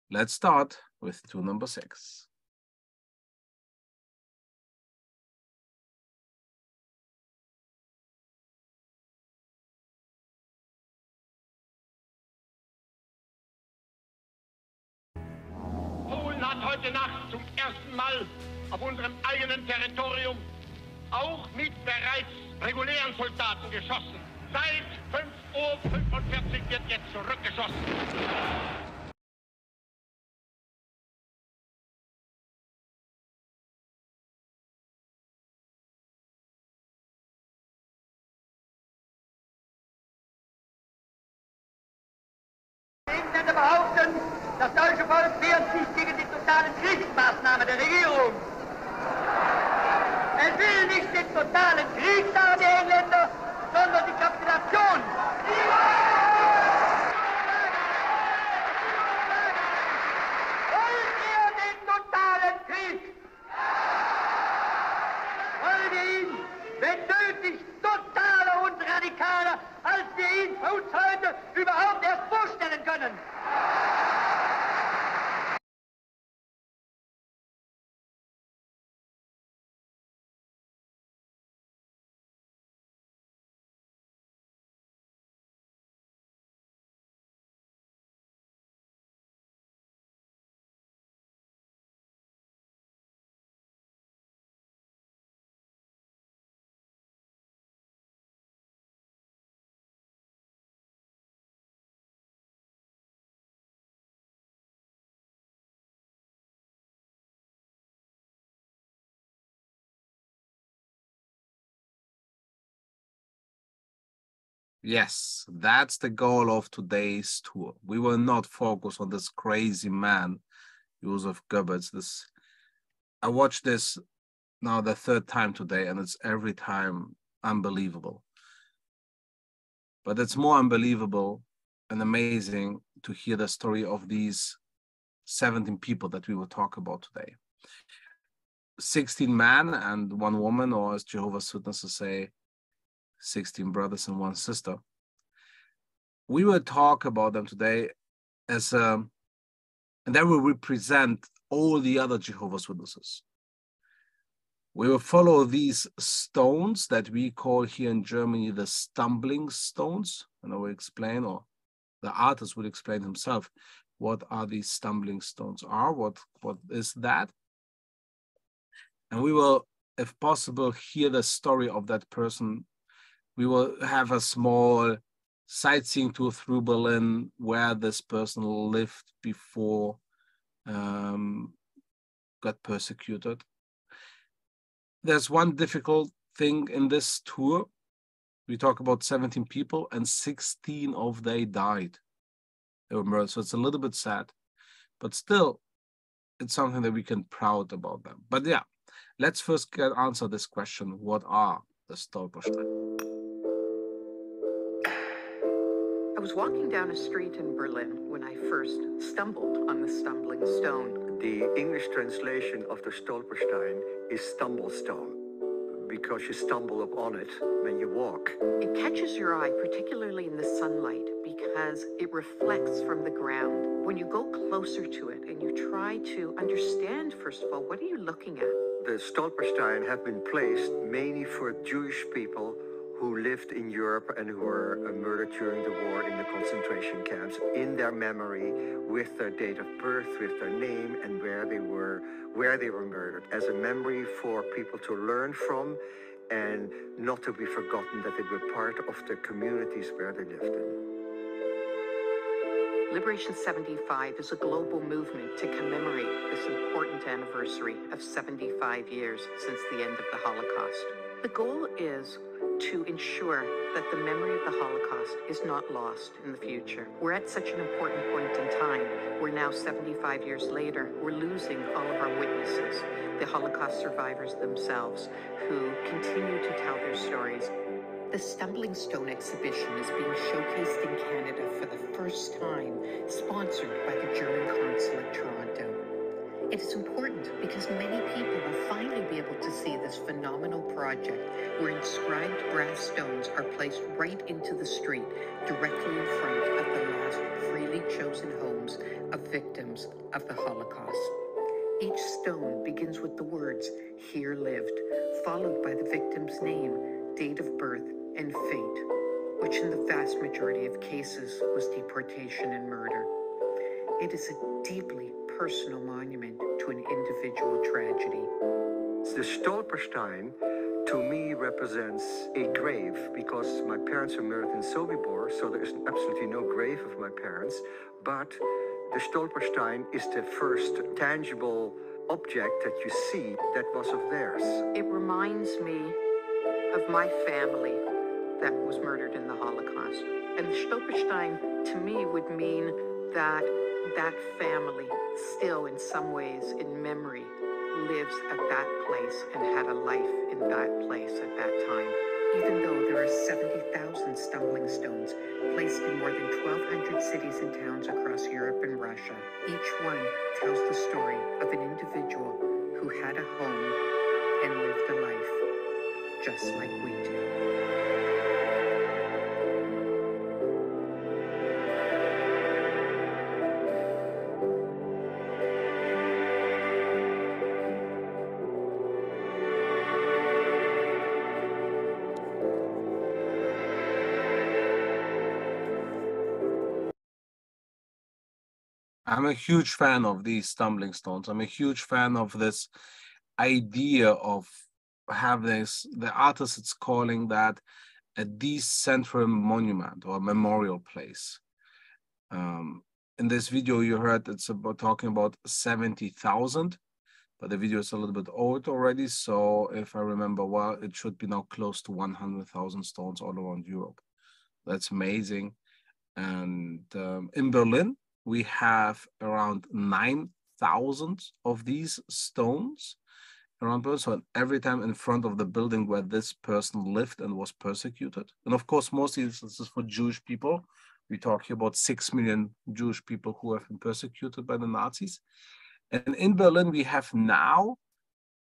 Let's start with tour number 6. Polen hat heute Nacht zum ersten Mal auf unserem eigenen Territorium auch mit bereits regulären Soldaten geschossen. Seit 5:45 Uhr wird jetzt zurückgeschossen. Engländer behaupten, das deutsche Volk wehrt sich gegen die totalen Kriegsmaßnahmen der Regierung. Es will nicht den totalen Krieg, sagen die Engländer, sondern die Kapitulation. Wollt ihr den totalen Krieg? Wollen wir ihn, wenn nötig, totaler und radikaler, als wir ihn für uns heute überhaupt erst vorstellen können? Yes, that's the goal of today's tour. We will not focus on this crazy man, Joseph Goebbels. I watched this now the 3rd time today, and it's every time unbelievable. But it's more unbelievable and amazing to hear the story of these 17 people that we will talk about today. 16 men and 1 woman, or as Jehovah's Witnesses say, 16 brothers and 1 sister. We will talk about them today as and they will represent all the other Jehovah's Witnesses. We will follow these stones that we call here in Germany the stumbling stones, and I will explain, or the artist will explain himself, what are these stumbling stones are, what is that. And we will, if possible, hear the story of that person. We will have a small sightseeing tour through Berlin where this person lived before got persecuted. There's one difficult thing in this tour. We talk about 17 people and 16 of them died. They were murdered, so it's a little bit sad, but still, it's something that we can be proud about them. But yeah, let's first answer this question: what are the Stolpersteine? I was walking down a street in Berlin when I first stumbled on the stumbling stone. The English translation of the Stolpersteine is stumblestone, because you stumble upon it when you walk. It catches your eye, particularly in the sunlight, because it reflects from the ground. When you go closer to it and you try to understand, first of all, what are you looking at? The Stolpersteine have been placed mainly for Jewish people who lived in Europe and who were murdered during the war in the concentration camps, in their memory, with their date of birth, with their name, and where they were murdered, as a memory for people to learn from and not to be forgotten that they were part of the communities where they lived in. Liberation 75 is a global movement to commemorate this important anniversary of 75 years since the end of the Holocaust. The goal is to ensure that the memory of the Holocaust is not lost in the future. We're at such an important point in time. We're now 75 years later. We're losing all of our witnesses, the Holocaust survivors themselves, who continue to tell their stories. The Stumbling Stone exhibition is being showcased in Canada for the first time, sponsored by the German Consul at Toronto. It is important because many people will finally be able to see this phenomenal project where inscribed brass stones are placed right into the street, directly in front of the last freely chosen homes of victims of the Holocaust. Each stone begins with the words, "Here lived," followed by the victim's name, date of birth, and fate, which in the vast majority of cases was deportation and murder. It is a deeply personal monument to an individual tragedy. The Stolpersteine, to me, represents a grave because my parents were murdered in Sobibor, so there is absolutely no grave of my parents. But the Stolpersteine is the first tangible object that you see that was of theirs. It reminds me of my family that was murdered in the Holocaust. And the Stolpersteine, to me, would mean that that family still, in some ways, in memory, lives at that place and had a life in that place at that time. Even though there are 70,000 stumbling stones placed in more than 1,200 cities and towns across Europe and Russia, each one tells the story of an individual who had a home and lived a life just like we do. I'm a huge fan of these stumbling stones. I'm a huge fan of this idea of having this, the artist is calling that a decentralized monument or memorial place. In this video you heard it's about talking about 70,000, but the video is a little bit old already. So if I remember well, it should be now close to 100,000 stones all around Europe. That's amazing. And in Berlin, we have around 9,000 of these stones around Berlin. So every time in front of the building where this person lived and was persecuted. And of course, mostly this is for Jewish people. We talk here about 6 million Jewish people who have been persecuted by the Nazis. And in Berlin, we have now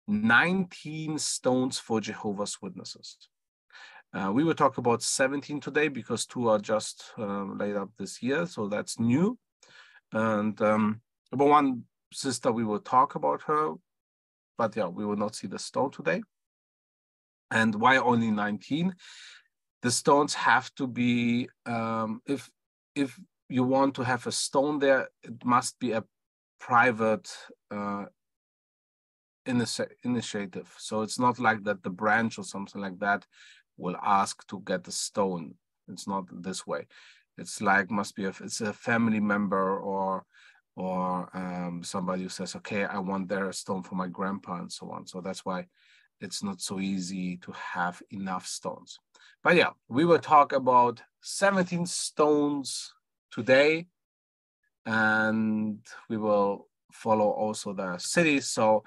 19 stones for Jehovah's Witnesses. We will talk about 17 today because 2 are just laid up this year, so that's new. And about one sister, we will talk about her, but yeah, we will not see the stone today. And why only 19? The stones have to be, if you want to have a stone there, it must be a private initiative. So it's not like that the branch or something like that will ask to get the stone. It's not this way. It's like must be it's a family member or somebody who says, okay, I want their stone for my grandpa and so on. So that's why it's not so easy to have enough stones. But yeah, we will talk about 17 stones today, and we will follow also the cities. So